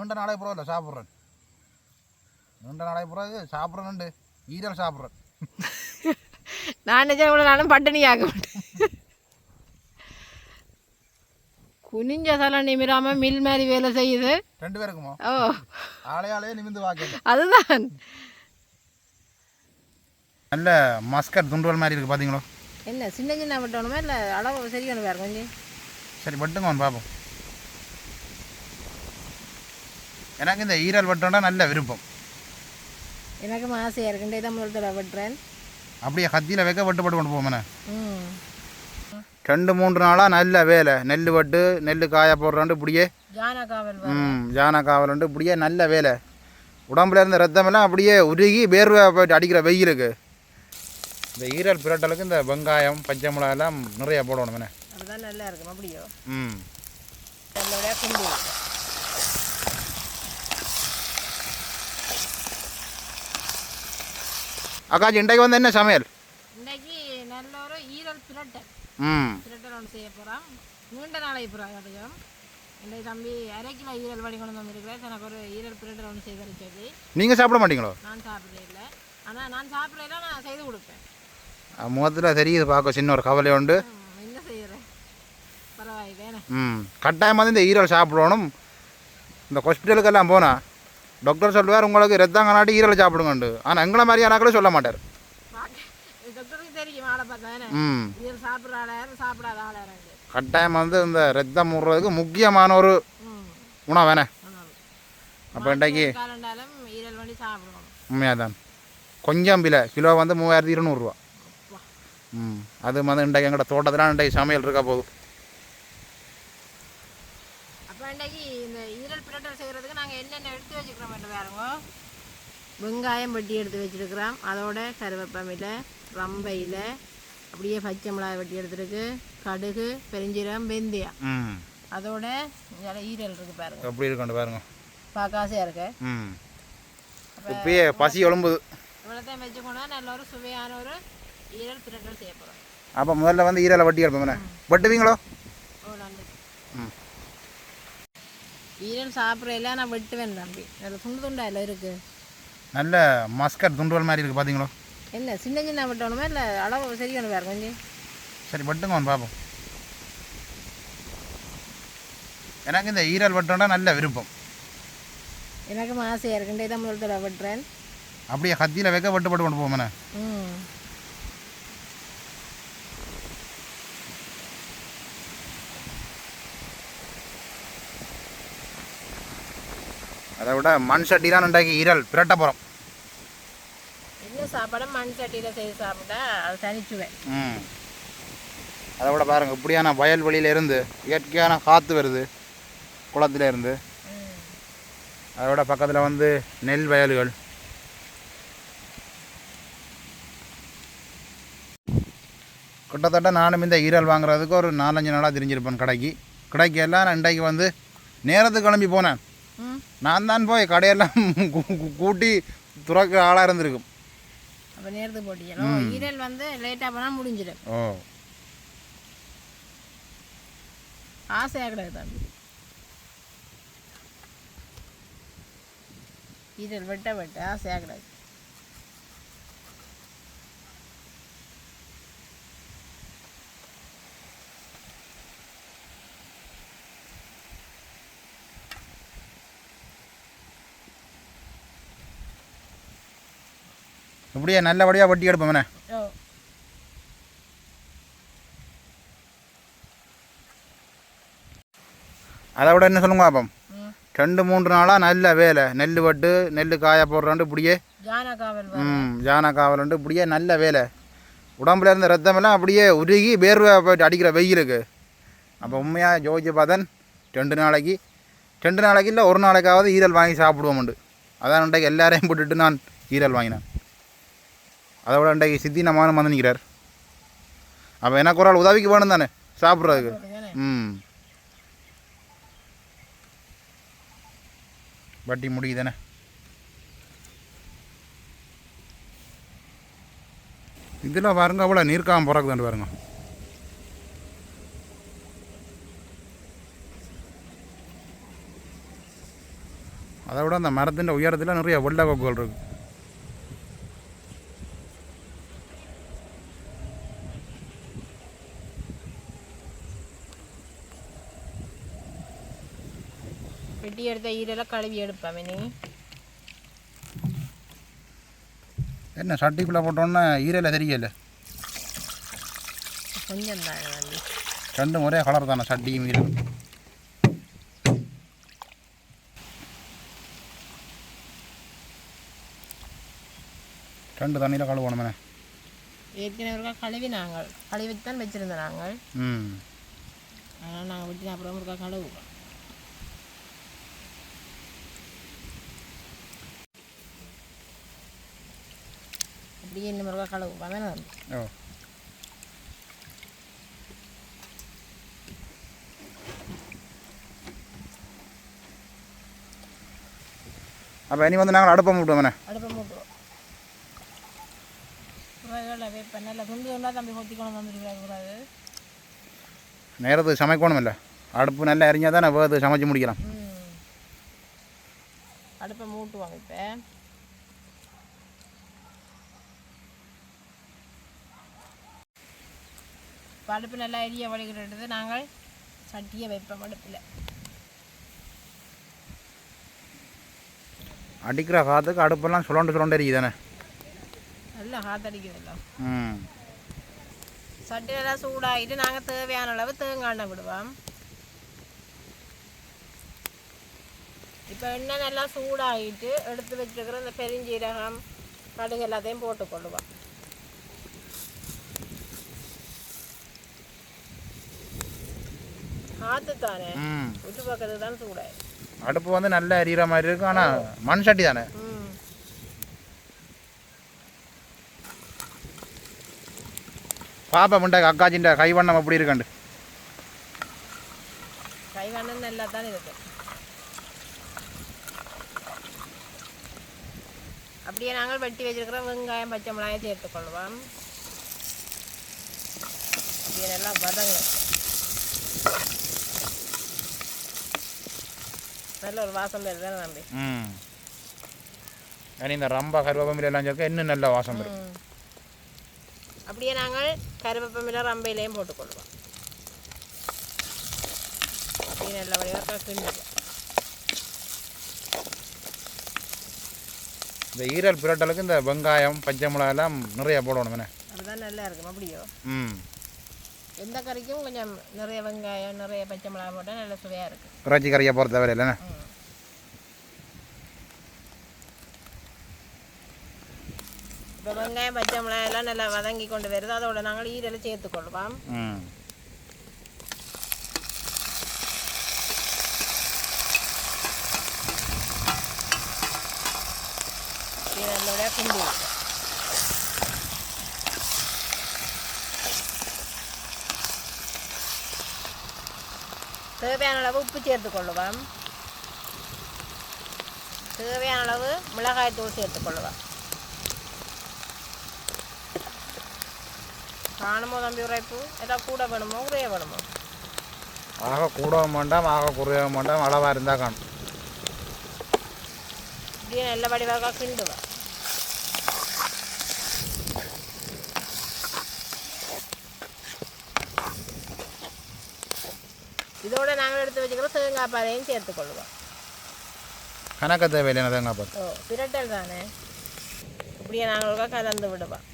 நீண்ட நாளை பிறகு சாப்பிட்றேன். நீண்ட நாளை பிறகு சாப்பிட்றேன். ஈரல் சாப்பிட்றேன். நான் நிஜம் இவ்வளோ நாளும் பட்டினி ஆக மாட்டேன். குனிஞ்ச தலை நிமிராம மில் மாதிரி வேலை செய்யுது 2 பேருக்குமா? ஓ ஆளையாலே நிமிந்து வாக்க. அதுதான் நல்ல மஸ்கட் துண்டுவல் மாதிரி இருக்குது பார்த்தீங்களோ. என்ன சின்ன சின்ன வெட்டணுமா இல்லை அளவு சரியான வேறு கொஞ்சம் சரி வெட்டுங்க பார்ப்போம். எனக்கு இந்த ஈரல் வெட்டோன்னா நல்ல விருப்பம். எனக்கும் ஆசையாக இருக்குண்டே தான் முதல் வெட்டுறேன். அப்படியே கத்தியில் வைக்க வெட்டுப்பட்டு கொண்டு போவோம்ண்ணே. 2-3 நாளாக நல்ல வேலை. நெல் வெட்டு நெல் காய போடுறாண்டு இப்படியே ஜானா காவல் இப்படியே நல்ல வேலை. உடம்புல இருந்த ரத்தமெல்லாம் அப்படியே உருகி வேர்வை போய்ட்டு அடிக்கிற வெயிலுக்கு இந்த ஈரல் பிரட்டலுக்கு இந்த வெங்காயம் பச்சை மிளகா எல்லாம் நிறைய போடணும்ண்ணே. அதுதான் நல்லா இருக்கும். அப்படியோ நல்ல குண்டு அக்காச்சி இன்றைக்கு வந்து என்ன சமையல்? இன்றைக்கு நல்ல ஒரு ஈரல் பிரட்டல் ஒன்று செய்ய போகிறோம். நீண்ட நாளை போகிறோம். இன்றைக்கு தம்பி 1/2 கிலோ ஈரல் வடி கொண்டு வந்துருக்கிறேன். எனக்கு ஒரு ஈரல் பிரட்டல் ஒன்று செய்து வச்சது. நீங்கள் சாப்பிட மாட்டீங்களோ? நான் சாப்பிட்றேன் இல்லை. ஆனால் நான் சாப்பிட்றேன்னா நான் செய்து கொடுப்பேன். முகத்தில் தெரியுது பார்க்க சின்ன ஒரு கவலை உண்டு. என்ன செய்கிறேன் பரவாயில்லை. கட்டாயமாக வந்து இந்த ஈரல் சாப்பிடணும். இந்த ஹாஸ்பிட்டலுக்கெல்லாம் போனால் டாக்டர் சொல்லுவார் உங்களுக்கு ரத்தங்க நாட்டி ஈரல் சாப்பிடுங்கண்டு. ஆனால் எங்களை மாதிரி யாராக்களும் சொல்ல மாட்டார். கட்டாயம் வந்து இந்த ரத்தம் முடுறதுக்கு முக்கியமான ஒரு உணவு வேணே. அப்போ இன்றைக்கு உண்மையாக தான் கொஞ்சம் விலை கிலோ வந்து 3200 ரூபா. அது வந்து இன்றைக்கு எங்கள்கிட்ட தோட்டத்தில் இன்றைக்கு சமையல் இருக்கா போதும். வெங்காயம் வெட்டி எடுத்து வச்சுருக்கிறோம். அதோட கருவேப்பமில்லை ரம்பையில் அப்படியே பச்சை மிளகாய் வெட்டி எடுத்துருக்கு. கடுகு பெருஞ்சீரகம் வெந்தயம் அதோட ஈரல் இருக்கு பாருங்க. எப்படி இருக்கு பாருங்க. பார்க்காசையாக இருக்கு. இப்பயே பசி எலும்புது. இவ்வளோத்தையும் வச்சுக்கோனா நல்ல ஒரு சுவையான ஒரு ஈரல் பிரட்டல் செய்ய போகிறோம். அப்போ முதல்ல வந்து ஈரலை வட்டி எடுப்போம்ண்ணே. வெட்டுவீங்களோ? ஓ நன்றி. ஈரல் சாப்பிட்றதுல நான் வெட்டுவேன் தம்பி. நல்ல துண்டு துண்டா இல்லை இருக்குது. நல்ல மஸ்கட் துண்டுவல் மாதிரி இருக்குது பார்த்தீங்களோ. என்ன சின்ன சின்ன வெட்டணுமா இல்லை அளவு சரியான வேறு கொஞ்சம் சரி வெட்டுங்க பார்ப்போம். எனக்கு இந்த ஈரல் வெட்டோன்னா நல்ல விருப்பம். எனக்கும் ஆசையாக இருக்குண்டே தான் முதல் வெட்டுறேன். அப்படியே கத்தியில் வைக்க வெட்டுப்பட்டு கொண்டு போவோம்ண்ணே. அதை விட மண் சட்டி தான் உண்டாக்கி ஈரல் பிரட்ட போகிறோம். என்ன சாப்பாடு மண் சட்டியில் செய்து சாப்பிட்டா அது தனிச்சுவேன். அதை விட பாருங்கள் இப்படியான வயல்வெளியிலேருந்து இயற்கையான காற்று வருது குளத்தில் இருந்து. அதை விட பக்கத்தில் வந்து நெல் வயல்கள். கிட்டத்தட்ட நானும் இந்த ஈரல் வாங்குறதுக்கு ஒரு 4-5 நாளாக தெரிஞ்சிருப்பேன். கடைக்கு எல்லாம் நான் இன்றைக்கு வந்து நேரத்துக்கு கிளம்பி போனேன். நான் தான் போய் கடையெல்லாம் கூட்டி துறக்க ஆளாக இருந்திருக்கும். அப்போ நேரத்துக்கு போட்டியோ ஈரல் வந்து லேட்டாக போனால் முடிஞ்சிடும். ஓ ஆசையாக கிடையாது தம்பி. ஈரல் வெட்ட ஆசையாக கிடையாது. இப்படியே நல்லபடியாக வட்டி எடுப்போம்ண்ணே. அதை விட என்ன சொல்லுங்க அப்போ 2-3 நாளாக நல்ல வேலை. நெல் வெட்டு நெல் காய போடுறாண்டு இப்படியே ஜானா காவல் இப்படியே நல்ல வேலை. உடம்புல இருந்த ரத்தமெல்லாம் அப்படியே உருகி வேர்வை போய்ட்டு அடிக்கிற வெயிலுக்கு. அப்போ உண்மையாக ஜோதிச்சு பார்த்தேன் 2 நாளைக்கு இல்லை 1 நாளைக்காவது ஈரல் வாங்கி சாப்பிடுவோம்ண்டு. அதான் இன்றைக்கு எல்லாரையும் போட்டுட்டு நான் ஈரல் வாங்கினேன். அதை விட இன்றைக்கு சித்தி நம்மானும் வந்து நிற்கிறார். அப்போ எனக்கு ஒரு ஆள் உதவிக்கு வேணும் தானே சாப்பிட்றதுக்கு. வட்டி முடியுதானே. இதில் பாருங்க அவ்வளோ நீர்க்காம பிறகுதாண்டு பாருங்க. அதை விட அந்த மரத்தின் உயரத்தில் நிறைய வெள்ளை கொக்குகள் இருக்குது. வெட்டி எடுத்த ஈரெல்லாம் கழுவி எடுப்பேன். நீ என்ன சட்டிக்குள்ளே போட்டோன்னா ஈரையில் தெரியல, கொஞ்சம் தானே வந்து ரெண்டும் ஒரே கலர் தானே சட்டியும் ஈரலும். ரெண்டு தண்ணியில் கழுவணுமே. ஏற்கனவே கழுவித்தான் வச்சுருந்தோம் நாங்கள். அதனால் நாங்கள் விட்டு அப்புறம் இருக்கா கழுவுவோம். அப்படியே இன்னும் இருக்கா கழுவுவோம் வேணாம். ஓ, அப்போ இனி வந்து நாங்கள் அடுப்பை மூட்டுவோம். அடுப்பை மூட்டுவோம். இப்போ நல்லா துண்டு துண்டாக தம்பி கொத்தி கொண்டு வந்துருக்காது. நேரத்துக்கு சமைக்கணும் இல்லை, அடுப்பு நல்லா எரிஞ்சால் தான் நம்ம சமைச்சு முடிக்கலாம். அடுப்பை மூட்டுவாங்க. இப்போ அடுப்பு நல்லா எரிய வலிக்கிட்டு நாங்கள் சட்டியை வைப்போம். அடுப்பில் அடிக்கிற காற்றுக்கு அடுப்பெல்லாம் சுரண்டு எரியுதானே, நல்லா காற்றடிக்குதுல்ல. சட்டி நல்லா சூடாகிட்டு நாங்கள் தேவையான அளவு தேங்காய் எண்ணெய் விடுவோம். இப்போ எண்ணெய் நல்லா சூடாகிட்டு எடுத்து வச்சுருக்கிற இந்த பெருஞ்சீரகம் கடுகு எல்லாத்தையும் போட்டுக்கொள்ளுவோம். காற்று தானே விட்டு பக்கத்துக்கு தான் சூடாது. அடுப்பு வந்து நல்லா எரியிற மாதிரி இருக்கு, ஆனால் மண் சட்டி தானே. பாப்பா முண்டை அக்காச்சின் கைவண்ணம் அப்படி இருக்காண்டு. கைவண்ணம் நல்லா தான் இருக்கு. அப்படியே நாங்கள் வெட்டி வச்சிருக்கிற வெங்காயம் பச்சை மிளகாயை சேர்த்துக்கொள்வோம். அப்படியே நல்லா வதங்க. நல்ல ஒரு வாசம் வருது தானே தம்பி. இந்த ரம்பா கருவேப்பமில்லை எல்லாம் சேர்க்க இன்னும் நல்ல வாசம் வரும். அப்படியே நாங்கள் கருவேப்பமில்லை ரம்பையிலையும் போட்டுக்கொள்வோம். அப்படியே நல்ல வடிவாக கிண்டுவோம். இந்த ஈரல் பிரட்டலுக்கு இந்த வெங்காயம் பச்சை மிளகாய் எல்லாம் நிறைய போடணும். அதுதான் நல்லா இருக்கும். அப்படியோ எந்த கறிக்கும் கொஞ்சம் நிறைய வெங்காயம் நிறைய பச்சை மிளகாய் போட்டால் நல்ல சுவையாக இருக்குது. இறைச்சி கறியை பொறுத்தவரை இல்லைண்ணே. இப்போ வெங்காயம் பச்சை மிளகாய் எல்லாம் நல்லா வதங்கி கொண்டு வருது. அதோட நாங்கள் ஈரலை சேர்த்துக்கொள்வோம். நல்லோட கிண்டி தேவையான அளவு உப்பு சேர்த்துக்கொள்ளுவோம். தேவையான அளவு மிளகாய்த்தூள் சேர்த்துக்கொள்ளுவோம். காணுமோ தம்பி உரைப்பு ஏதாவது கூட வேணுமோ குறைய வேணுமோ? ஆக கூடவும் வேண்டாம் ஆக குறைய வேண்டாம், அளவாக இருந்தால் காணும். இப்படியே நல்ல வடிவாக கிண்டுவோம். இதோட நாங்கள் எடுத்து வச்சுக்கிற தேங்காய் பாலையும் சேர்த்துக்கொள்வோம். கணக்க தேவையில்லை தேங்காய் பால். பிரட்டல் தானே. இப்படியே நாங்கள் கலந்து விடுவோம்.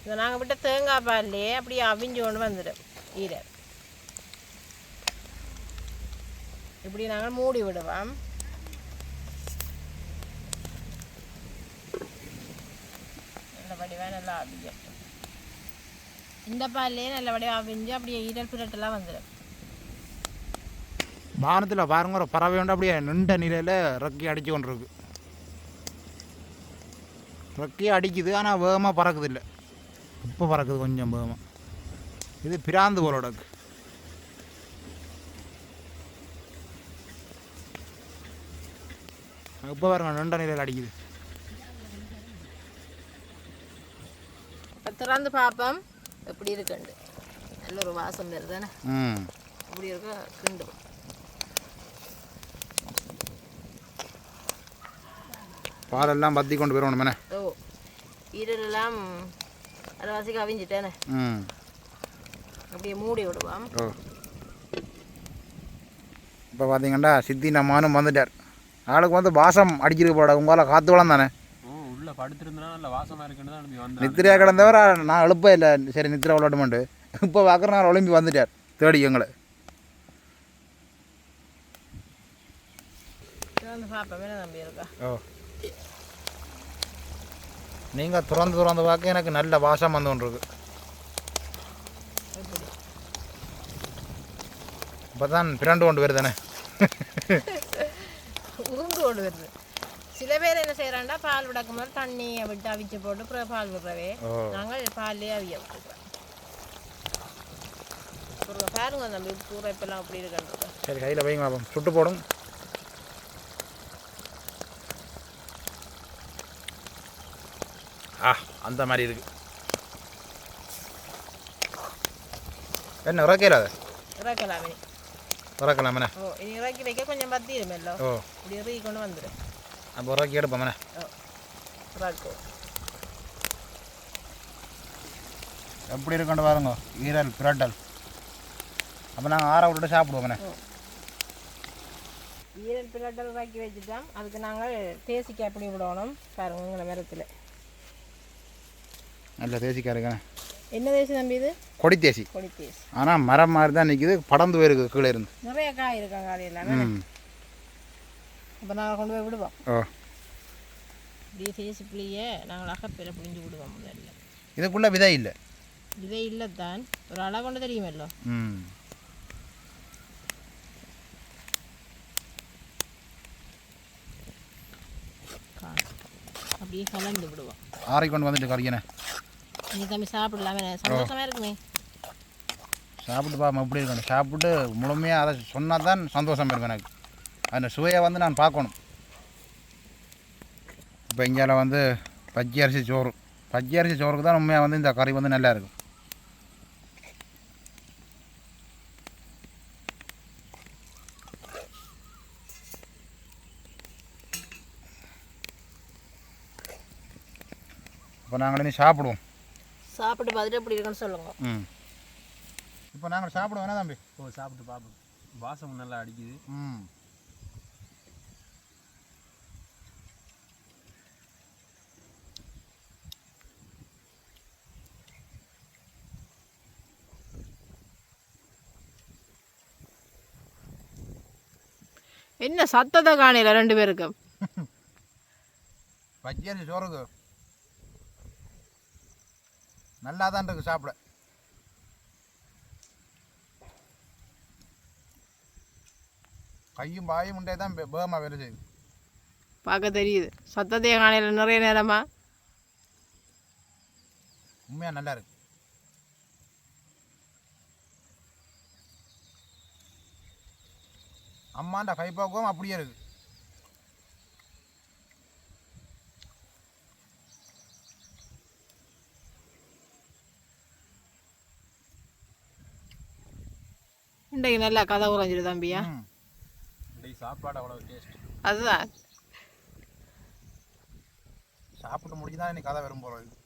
இதை நாங்கள் விட்ட தேங்காய் பால்லையே அப்படியே அவிஞ்சு கொண்டு வந்துடும் ஈரல். இப்படி நாங்கள் மூடி விடுவோம். நல்ல வடிவாக நல்லா அவிஞ்சு இந்த பால்லையே நல்ல வடிவாக அவிஞ்சு அப்படியே ஈரல் பிரட்டெல்லாம் வந்துடும். வானத்தில் பாருங்க ஒரு பறவை உண்டு அப்படியே நின்ற நிலையில் ரெக்கி அடித்து கொண்டு இருக்கு. ரெக்கி அடிக்குது ஆனால் வேகமாக பறக்குது இல்லை, இப்போ பறக்குது கொஞ்சம் வேகமாக. இது பிராந்து போலோட இப்போ பாருங்க நின்ற நிலையில் அடிக்குது. திறந்து பார்ப்போம் எப்படி இருக்குண்டு. நல்ல ஒரு வாசம் வருது தானே. இப்படி இருக்க கிண்டு பாலெல்லாம் பற்றி கொண்டு போயிடணுமே. ஓ ஈரலெல்லாம் அரைவாசி கவிஞ்சிட்டேனே. அப்படியே மூடி விடுவான். ஓ இப்போ பார்த்தீங்கன்னா சித்தி நம்மானும் வந்துட்டார். ஆளுக்கு வந்து வாசம் அடிச்சிருக்கு போட உங்களால் காற்று வளம் தானே. உள்ள படுத்துருந்தா நல்ல வாசமாக இருக்குன்னு தான் வந்து நித்திரையாக கிடந்தவர் நான் எழுப்ப இல்லை. சரி நித்திரை விளாட்டுமாண்டு இப்போ பார்க்குற நாள் ஒளிம்பி வந்துட்டார் தேடி எங்களை. ஓ நீங்கள் திறந்து பார்க்க எனக்கு நல்ல வாசம் வந்து கொண்டு இருக்கு. இப்போ தான் பிரண்டு கொண்டு வருதானே. உருந்து கொண்டு வருது. சில பேர் என்ன செய்யறாண்டா பால் விடக்கும் போது தண்ணியை விட்டு அவிச்சு போட்டு அப்புறம் பால் விடுறவே நாங்கள் பால்லேயே அவிய விட்டுருக்கோம். பாருங்க தம்பி பூரைப்பெல்லாம் அப்படி இருக்கின்றது. சரி கையில் வைங்க பாப்போம். சுட்டு போடும். அந்த மாதிரி இருக்கு. என்ன இறக்கல அது இறக்கலாமே இறக்கலாமே. ஓ இனி இறக்கி வைக்க கொஞ்சம் பத்தி இருமല്ലോ. ஓ இப்படி இறக்கி கொண்டு வந்துடும். அப்போ இறக்கி எடுப்போமே. ஓ இறக்கும் எப்படி இருக்குன்னு பாருங்க. ஈரல் பிரட்டல். அப்போ நாங்கள் ஆற விட்டுட்டு சாப்பிடுவோமே. ஈரல் பிரட்டல் இறக்கி வச்சுட்டோம். அதுக்கு நாங்கள் தேசிக்காய் அப்படி விடணும். பாருங்க உங்களை மரத்தில் நல்ல தேசிக்காய் இருக்குண்ணே. என்ன தேசி தம்பி இது? கொடி தேசி. கொடி தேசி. ஆனால் மரம் மாதிரி தான் நிற்கிது. படந்து போயிருக்கு கீழே இருந்து. நிறைய காய் இருக்காங்க காலையில். அப்போ நாங்கள் கொண்டு போய் விடுவோம். ஓ இப்படியே தேசி புளியை நாங்கள் அகப்பையில் புளிஞ்சு விடுவோம். முதல்ல இதுக்குள்ளே விதை இல்லை. விதை இல்லைத்தான் ஒரு அளவு கொண்டு தெரியுமല്ലോ. அப்படியே கலந்து விடுவோம். ஆறை கொண்டு வந்துட்டு கறிக்கணே. நீ தம்பி சாப்பிடலாமே. சந்தோஷமாக இருக்குமே. சாப்பிட்டு பாப்பா எப்படி இருக்கணும். சாப்பிட்டு முழுமையாக அதை சொன்னால் தான் சந்தோஷம் இருக்கும் எனக்கு. அந்த சுவையை வந்து நான் பார்க்கணும். இப்போ இங்கே வந்து பச்சை அரிசி சோறு. பச்சை அரிசி சோறுக்கு தான் உண்மையாக வந்து இந்த கறி வந்து நல்லா இருக்கும். இப்போ நாங்கள் இனி சாப்பிடுவோம். சாப்பிட்டு பார்த்துட்டு எப்படி இருக்குன்னு சொல்லுங்க. இப்போ நாங்கள் சாப்பிடுவோம். என்ன தம்பி? ஓ சாப்பிட்டு பார்ப்போம். வாசம் நல்லா அடிக்குது. என்ன சத்தத்தை காணையில ரெண்டு பேருக்கும். பச்சை சோறுக்கு நல்லா தான் இருக்கு சாப்பிட. கையும் பாயும் உண்டே தான் பேகமாக வேலை செய்யுது. பார்க்க தெரியுது. சத்தத்தை காணையில நிறைய நேரமா. உண்மையாக நல்லா இருக்கு. அம்மாண்ட கைப்பக்குவம் அப்படியே இருக்கு. இன்றைக்கு நல்லா கதை உறைஞ்சிரு தம்பியா. இன்றைக்கு சாப்பாடு அவ்வளோ டேஸ்ட். அதுதான் சாப்பிட்டு முடிஞ்சு தான் இன்னைக்கு கதை வரும் போகிறது.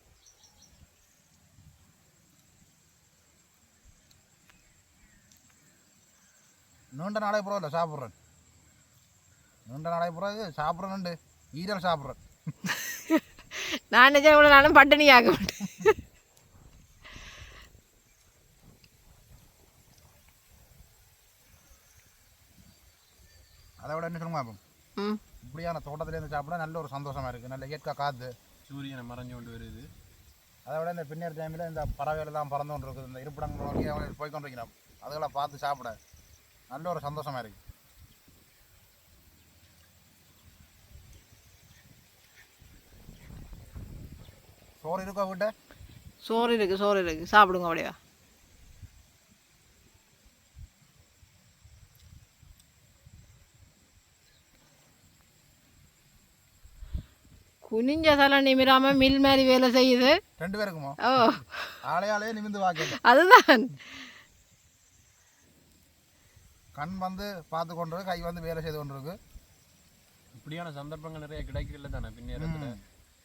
நீண்ட நாளை பிறகு இல்லை சாப்பிட்றேன். நீண்ட நாளை பிறகு சாப்பிட்றேன்ண்டு ஈரல் சாப்பிட்றேன். நான் நிஜம் இவ்வளோ நானும் பட்டினி ஆக மாட்டேன். அதை விட என்ன சொல்லுங்க அப்போ இப்படியான தோட்டத்துலேருந்து சாப்பிட நல்ல ஒரு சந்தோஷமாக இருக்குது. நல்ல இயற்கை காற்று. சூரியனை மறைஞ்சு கொண்டு வருது. அதை விட இந்த பின்னர் டைமில் இந்த பறவைகள் தான் பறந்து கொண்டு இருக்குது. இந்த இருப்பிடங்கள் நோக்கி அவங்க போய்கொண்டு இருக்கிறோம். அதுகளை பார்த்து சாப்பிட நல்ல ஒரு சந்தோஷமாக இருக்குது. சோறு இருக்கா வீட்டை? சோறு இருக்குது சாப்பிடுங்க அப்படியா. குனிஞ்ச தலை நிமிராம மில் மாதிரி வேலை செய்யுது. ரெண்டு பேருக்குமா? ஓ ஆளையாலே நிமிந்து வாங்க. அதுதான் கண் வந்து பார்த்து கொண்டு கை வந்து வேலை செய்து கொண்டிருக்கு. இப்படியான சந்தர்ப்பங்கள் நிறைய கிடைக்கல தானே பின்னேரத்தில்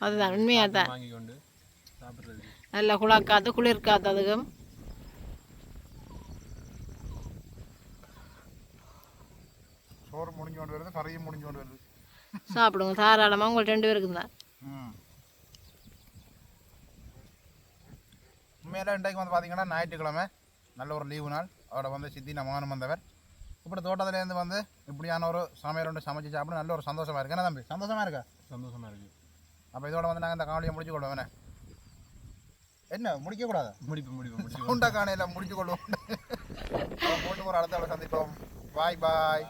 அதுதான் உண்மையாக தான் வாங்கி கொண்டு சாப்பிட்றது. நல்ல குளிர்காத்து குளிர்காத்து அதுக்கும் சோறு முடிஞ்சு கொண்டு வருது, கறியும் முடிஞ்சு கொண்டு வருது. சாப்பிடுங்க தாராளமாக உங்களுக்கு 2 பேருக்கு தான். உண்மையில இன்றைக்கு வந்து பார்த்தீங்கன்னா ஞாயிற்றுக்கிழமை நல்ல ஒரு லீவு நாள். அவரை வந்து சித்தி மகனும் வந்தவர். இப்படி தோட்டத்துலேருந்து வந்து இப்படியான ஒரு சமையல் ஒன்று சமைச்சு சாப்பிட நல்ல ஒரு சந்தோஷமாக இருக்கு. என்ன தம்பி, சந்தோஷமாக இருக்கா? சந்தோஷமாக இருக்குது. அப்போ இதோட வந்து நாங்கள் இந்த காணொலியை முடிச்சு கொள்வோம். என்ன முடிக்கக்கூடாது, முடிப்பு உண்டா காணையில் முடிச்சு கொள்வோம். போட்டு ஒரு அடுத்த சந்திப்போம். பாய் பாய்.